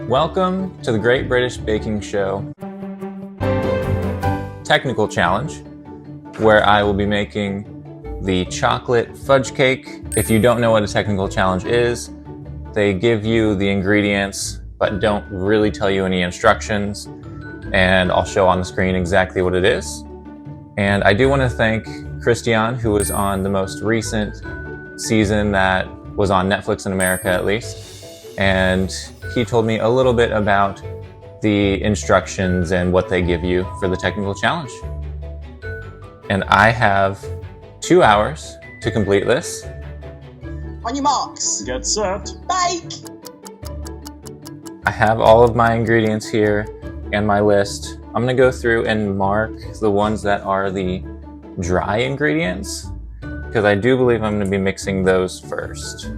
Welcome to the Great British Baking Show Technical Challenge, where I will be making the chocolate fudge cake. If you don't know what a technical challenge is, they give you the ingredients but don't really tell you any instructions, and I'll show on the screen exactly what it is. And I do want to thank Christian, who was on the most recent season that was on Netflix in America at least, and he told me a little bit about the instructions and what they give you for the technical challenge. And I have 2 hours to complete this. On your marks. Get set. Bake! I have all of my ingredients here and my list. I'm gonna go through and mark the ones that are the dry ingredients, because I do believe I'm gonna be mixing those first.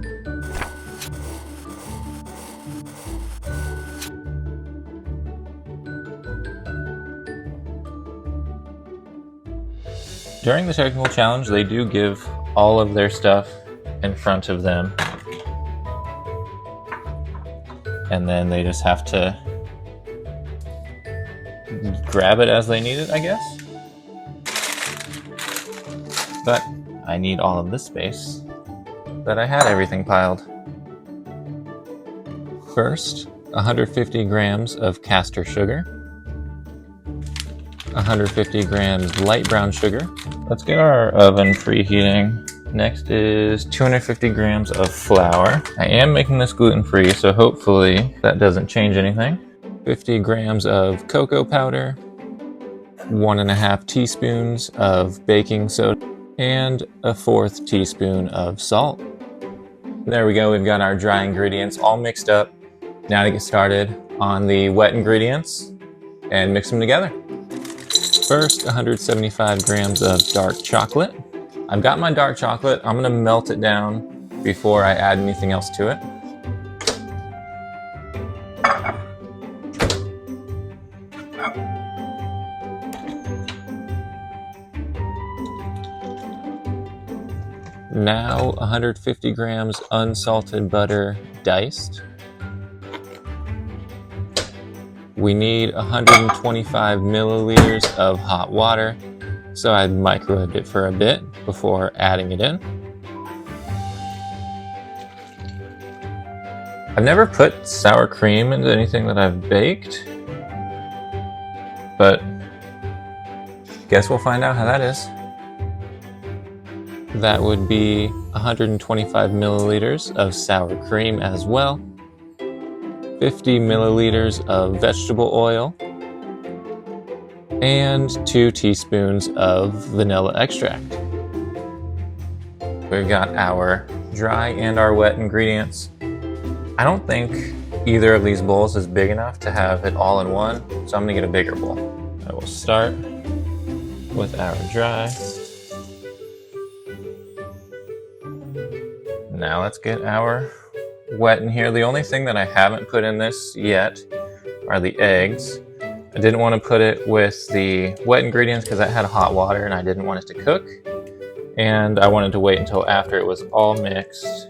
During the technical challenge, they do give all of their stuff in front of them, and then they just have to grab it as they need it, I guess. But I need all of this space that I had everything piled. First, 150 grams of castor sugar, 150 grams light brown sugar. Let's get our oven preheating. Next is 250 grams of flour. I am making this gluten-free, so hopefully that doesn't change anything. 50 grams of cocoa powder, 1.5 teaspoons of baking soda, and 1/4 teaspoon of salt. There we go, we've got our dry ingredients all mixed up. Now to get started on the wet ingredients and mix them together. First, 175 grams of dark chocolate. I've got my dark chocolate. I'm gonna melt it down before I add anything else to it. Now 150 grams unsalted butter diced. We need 125 milliliters of hot water, so I microwaved it for a bit before adding it in. I've never put sour cream into anything that I've baked, but guess we'll find out how that is. That would be 125 milliliters of sour cream as well, 50 milliliters of vegetable oil, and 2 teaspoons of vanilla extract. We've got our dry and our wet ingredients. I don't think either of these bowls is big enough to have it all in one, so I'm gonna get a bigger bowl. I will start with our dry. Now let's get our wet in here. The only thing that I haven't put in this yet are the eggs. I didn't want to put it with the wet ingredients because that had hot water and I didn't want it to cook. And I wanted to wait until after it was all mixed.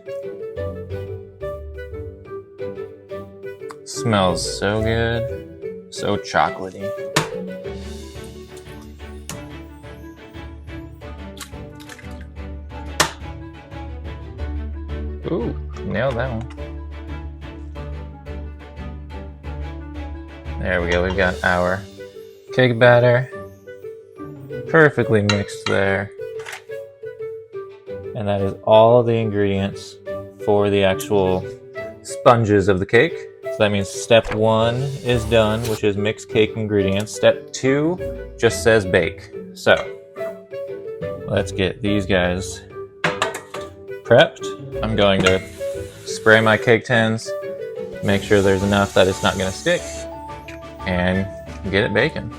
Smells so good, so chocolatey. Ooh, nailed that one. There we go, we've got our cake batter perfectly mixed there. And that is all the ingredients for the actual sponges of the cake. So that means step 1 is done, which is mix cake ingredients. Step 2 just says bake. So let's get these guys prepped. I'm going to spray my cake tins, make sure there's enough that it's not going to stick, and get it baking.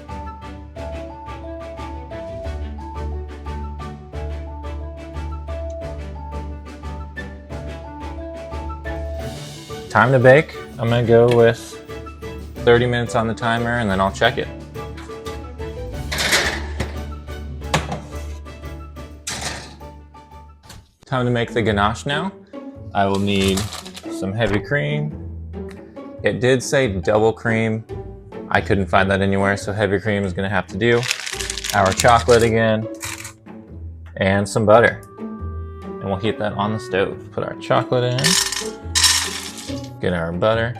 Time to bake. I'm going to go with 30 minutes on the timer and then I'll check it. Time to make the ganache now. I will need some heavy cream, It did say double cream. I couldn't find that anywhere, so heavy cream is gonna have to do. Our chocolate again, and some butter. And we'll heat that on the stove. Put our chocolate in, get our butter.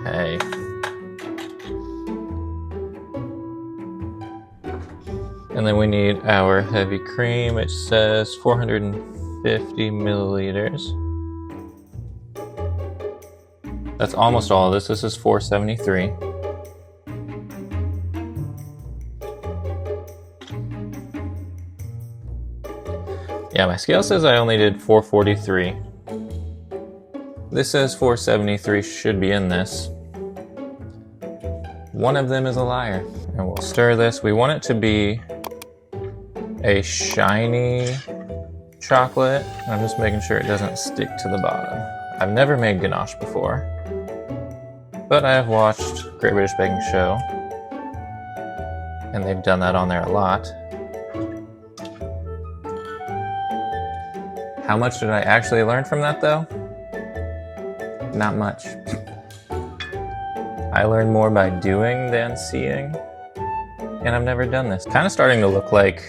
Okay. And then we need our heavy cream. It says 450 milliliters. That's almost all of this. This is 473. Yeah, my scale says I only did 443. This says 473 should be in this. One of them is a liar. And we'll stir this. We want it to be a shiny chocolate. I'm just making sure it doesn't stick to the bottom. I've never made ganache before, but I have watched Great British Baking Show, and they've done that on there a lot. How much did I actually learn from that though? Not much. I learned more by doing than seeing, and I've never done this. Kind of starting to look like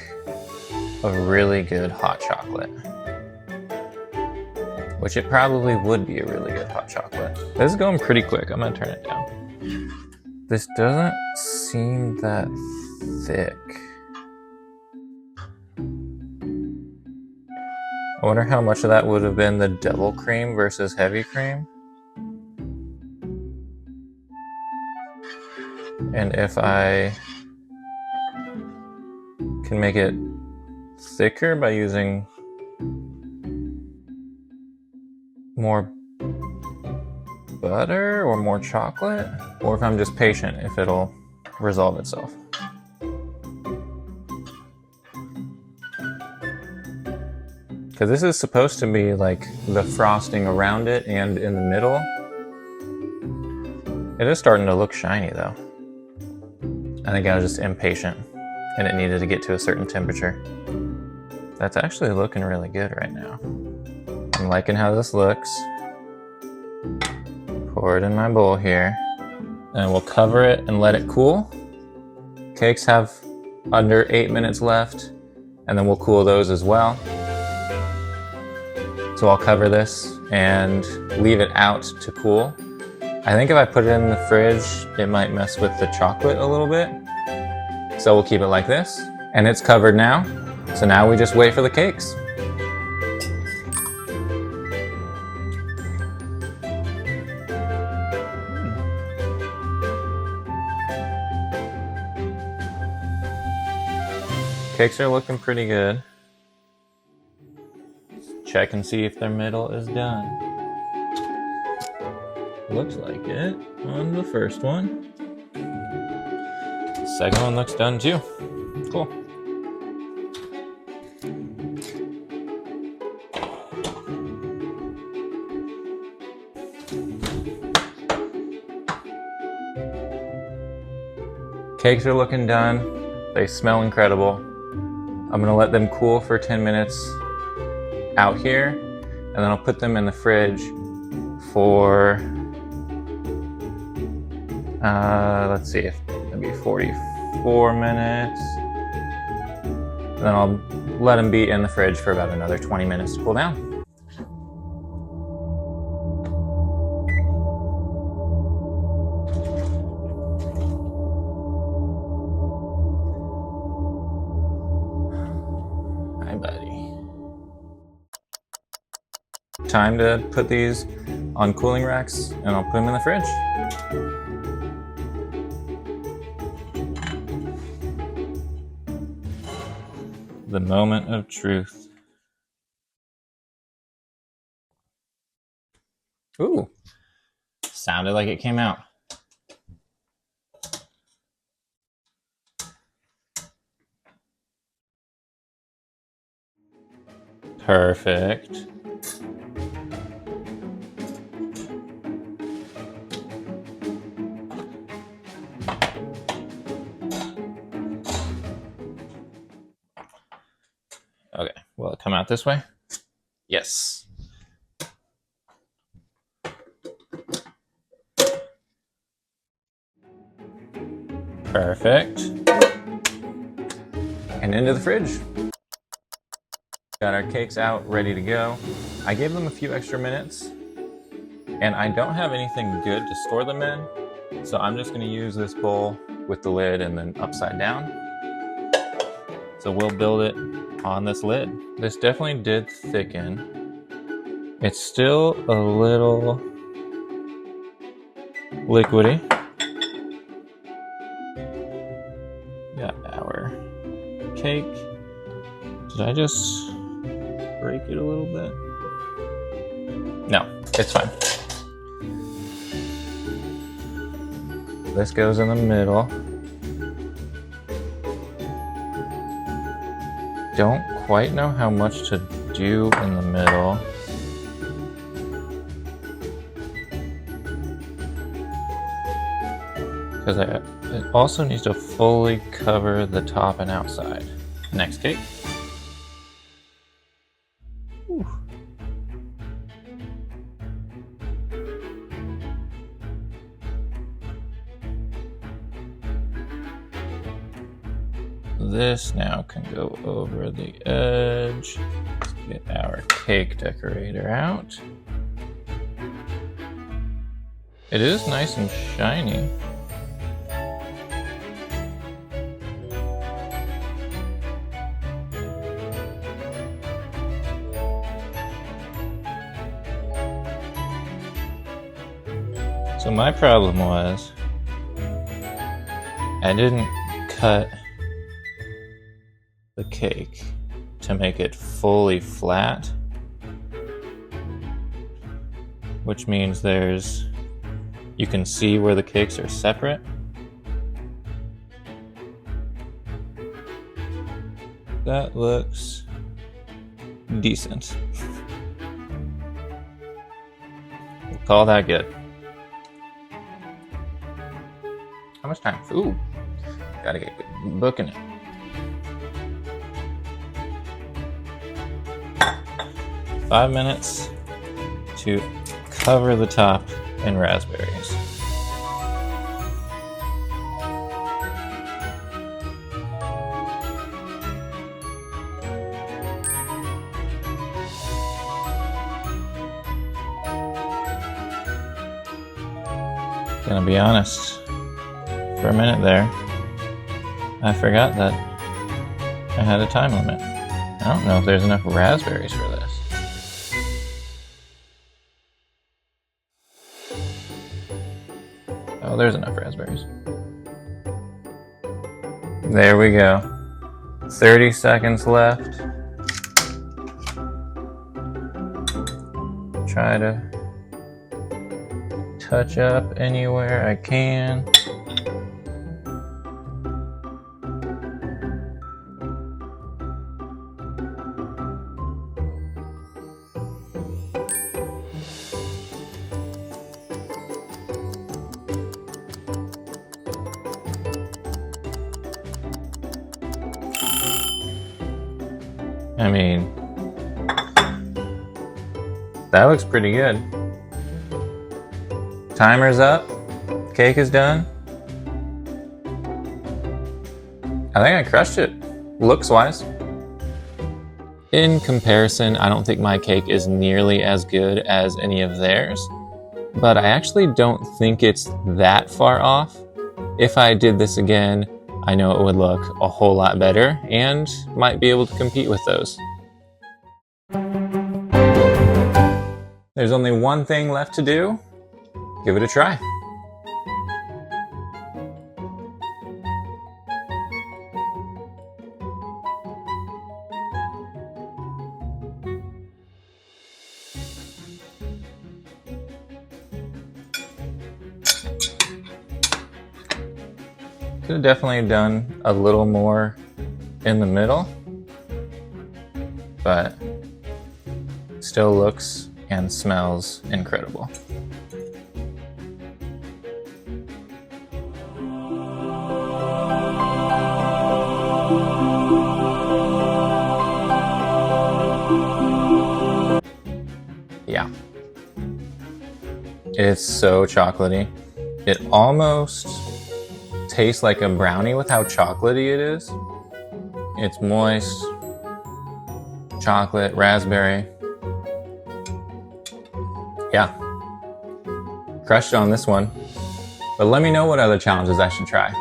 a really good hot chocolate, which it probably would be a really good hot chocolate. This is going pretty quick. I'm gonna turn it down. This doesn't seem that thick. I wonder how much of that would have been the double cream versus heavy cream. And if I can make it thicker by using more butter or more chocolate, or if I'm just patient, if it'll resolve itself. Because this is supposed to be like the frosting around it and in the middle. It is starting to look shiny though. I think I was just impatient and it needed to get to a certain temperature. That's actually looking really good right now. I'm liking how this looks. Pour it in my bowl here. And we'll cover it and let it cool. Cakes have under 8 minutes left, and then we'll cool those as well. So I'll cover this and leave it out to cool. I think if I put it in the fridge, it might mess with the chocolate a little bit. So we'll keep it like this. And it's covered now. So now we just wait for the cakes. Cakes are looking pretty good. Check and see if their middle is done. Looks like it on the first one. The second one looks done too. Cool. Cakes are looking done. They smell incredible. I'm gonna let them cool for 10 minutes out here, and then I'll put them in the fridge for let's see, if maybe 44 minutes. And then I'll let them be in the fridge for about another 20 minutes to cool down. Hi, buddy. Time to put these on cooling racks, and I'll put them in the fridge. The moment of truth. Ooh, sounded like it came out. Perfect. Okay, will it come out this way? Yes. Perfect. And into the fridge. Got our cakes out, ready to go. I gave them a few extra minutes, and I don't have anything good to store them in, so I'm just gonna use this bowl with the lid and then upside down. So we'll build it on this lid. This definitely did thicken. It's still a little liquidy. Got our cake. Did I just break it a little bit? No, it's fine. This goes in the middle. Don't quite know how much to do in the middle. Because it also needs to fully cover the top and outside. Next cake. Ooh. This now can go over the edge. Let's get our cake decorator out. It is nice and shiny. So my problem was I didn't cut the cake to make it fully flat, which means you can see where the cakes are separate. That looks decent. We'll call that good. How much time? Ooh, gotta get good booking it. Five minutes to cover the top in raspberries. Gonna be honest, for a minute there, I forgot that I had a time limit. I don't know if there's enough raspberries for this. Oh, there's enough raspberries. There we go. 30 seconds left. Try to touch up anywhere I can. I mean, that looks pretty good. Timer's up. Cake is done. I think I crushed it, looks-wise. In comparison, I don't think my cake is nearly as good as any of theirs, but I actually don't think it's that far off. If I did this again, I know it would look a whole lot better and might be able to compete with those. There's only one thing left to do. Give it a try. Could have definitely done a little more in the middle, but still looks and smells incredible. It's so chocolatey. It almost tastes like a brownie with how chocolatey it is. It's moist, chocolate, raspberry. Yeah, crushed on this one. But let me know what other challenges I should try.